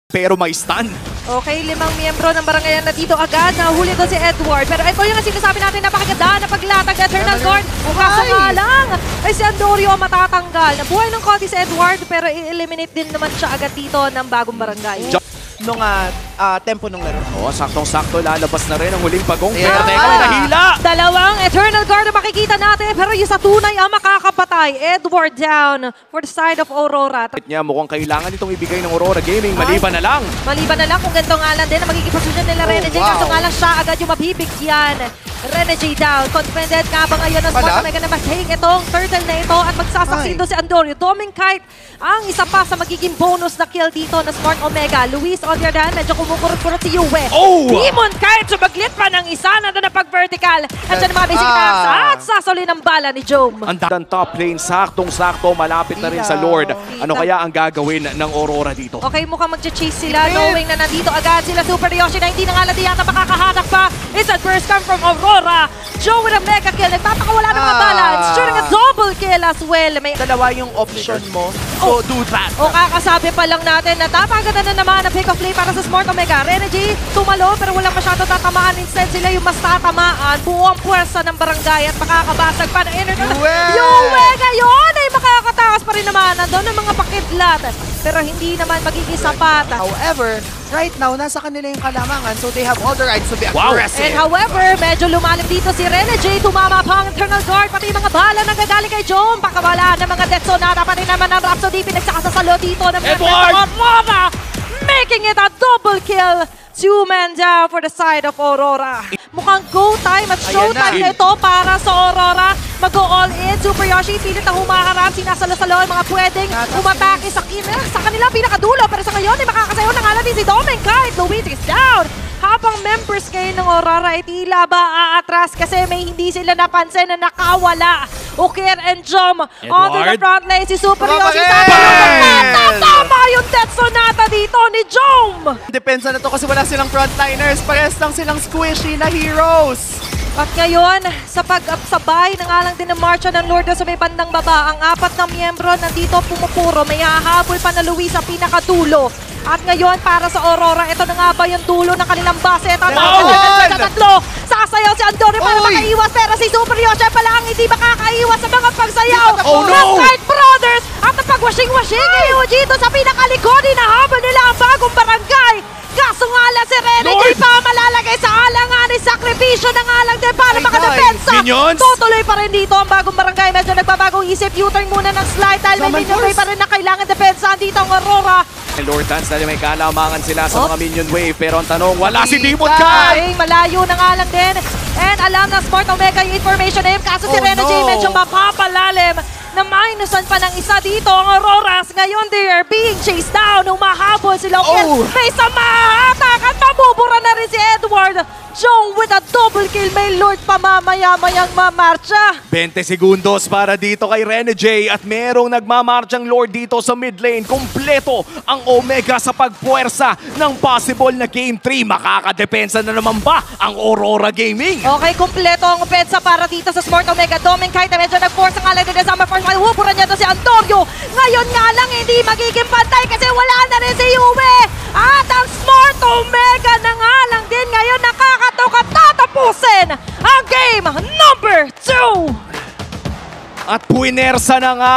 pero may stun. Okay, 5 miyembro ng barangayan na dito agad. Nahuli doon si Edward. Pero ito yung sinasabi natin, napakaganda na paglatag na Eternal Guard. Kaso nga lang, ay si Andorio matatanggal. Nabuhay ng konti si Edward, pero i-eliminate din naman siya agad dito ng bagong barangay. Nung tempo nung laro. Oh, saktong-sakto lalabas na rin ang huling pagong. Pero teka, may nahila! Dalawang Eternal Guard na makikita natin, pero yung sa tunay ang makakapatay. Edward down for the side of Aurora. Niya, mukhang kailangan itong ibigay ng Aurora Gaming. Maliban na lang. Maliban na lang kung ganito nga lang din ang magiging posisyon nila Renegade. Kaso nga lang siya agad yung mabibigyan. Renegade down. Confident nga ba ngayon ng Smart Omega na mahing itong turtle na ito at magsasaksin doon si Andorio. Doming Kite ang isa pa sa magiging bonus na kill dito na Smart Omega. Luis on the other hand, medyo kumukurot-kurot si Yue. Demon Kite sumaglit pa ng isa na napag-vertical. At siya naman basic attacks at sasoli ng bala ni Jome. Ang top lane, saktong-sakto, malapit na rin sa Lord. Ano kaya ang gagawin ng Aurora dito? Okay, mukhang mag-chase sila, knowing na nandito agad sila Super Yoshi na hindi na nga lang yata makakahanak pa. It's a first come from Aurora. Joe with a mega kill. Nagpapakawala ng mga balance. Shooting a double kill as well. May dalawa yung option mo. So, do that. O kakasabi pa lang natin na napaganda na naman ang pick of play para sa Smart Omega. Renegade tumalo pero walang masyado tatamaan. Instead sila yung mas tatamaan. Buong puwersa ng barangay at makakabasag pa na internet. Yue ngayon ay makakatakas pa rin naman. Nandun ang mga pakidlat. Pero hindi naman magiging sapat. However, right now, nasa kanila yung kalamangan, so they have all the rights to be aggressive. And however, medyo lumalim dito si Renegade. Tumama pa ang Eternal Guard, pati mga bala na gagaling kay Jome. Pakawala ng mga Death Sonata, pati naman ang Rhapsody. Pinagsakasasalo dito ng mga Aurora, making it a double kill. 2-man down for the side of Aurora. Mukhang go time at show time na ito para sa Aurora. Mag-go all in. Super Yoshi, pilit na humaharap. Sinasalo-salo ang mga pwedeng umatake sa kanila pinakadulo. Pero sa ngayon, ay makakasayo na nga natin si Doming Kite. Luis is down. Habang members kayo ng Aurora ay tila ba aatras kasi may hindi sila napansin na nakawala. Ukir and Jome onto the front lane. Si Super Yoshi tama yung Death Sonata dito ni Jome. Depensa na to kasi wala silang frontliners. Parehas lang silang squishy na heroes. At ngayon, sa pag-sabay, nangalang din ng marcha ng Lord sa may bandang baba, ang 4 na miyembro nandito pumupuro. May hahabol pa na Luis sa pinakadulo. At ngayon, para sa Aurora, ito na nga ba yung dulo ng kanilang base? Tatlo! Sasayaw si Andorio para makaiwas, pero si Super Yoshi pala ang hindi makakaiwas sa mga pagsayaw ng Kite Brothers! At napag-washing-washing ngayon dito sa pinakalikod, hinahabol nila ang bagong barangay! Kaso nga lang si Renegade pa malalagay sa alanganin, sakripisyo na nga lang din para makadepensa. Tutuloy pa rin dito ang bagong barangay. Medyo nagbabagong isip, U-turn muna ng slide dahil may minion wave pa rin na kailangan depensa dito ang Aurora. Lord Dance dahil may kalamangan sila sa mga minion wave. Pero ang tanong, wala si Demon Kite! Malayo na nga lang din. And alam na Smart Omega yung information na yun. Kaso si Renegade medyo mapapalalim na minusan pa ng isa dito ang Auroras. Ngayon they are being chased down. Umahabol sila. May samahatak at mabubura na rin si Edward. Jome with a double kill. May Lord pa mamaya-mayang mamarcha. 20 segundos para dito kay Renegade at merong nagmamarchang Lord dito sa mid lane. Kompleto ang Omega sa pagpuwersa ng possible na Game 3. Makakadepensa na naman ba ang Aurora Gaming? Okay, kompleto ang opensa para dito sa Smart Omega. Doming Kite medyo nag-force ang alay din sa Summer Force. Huburan niya to si Andorio. Ngayon nga lang hindi magiging pantay kasi wala na rin si Yue. At ang Smart Omega na nga lang din ngayon nakakatok at tatapusin ang game number 2. At puwinersa na nga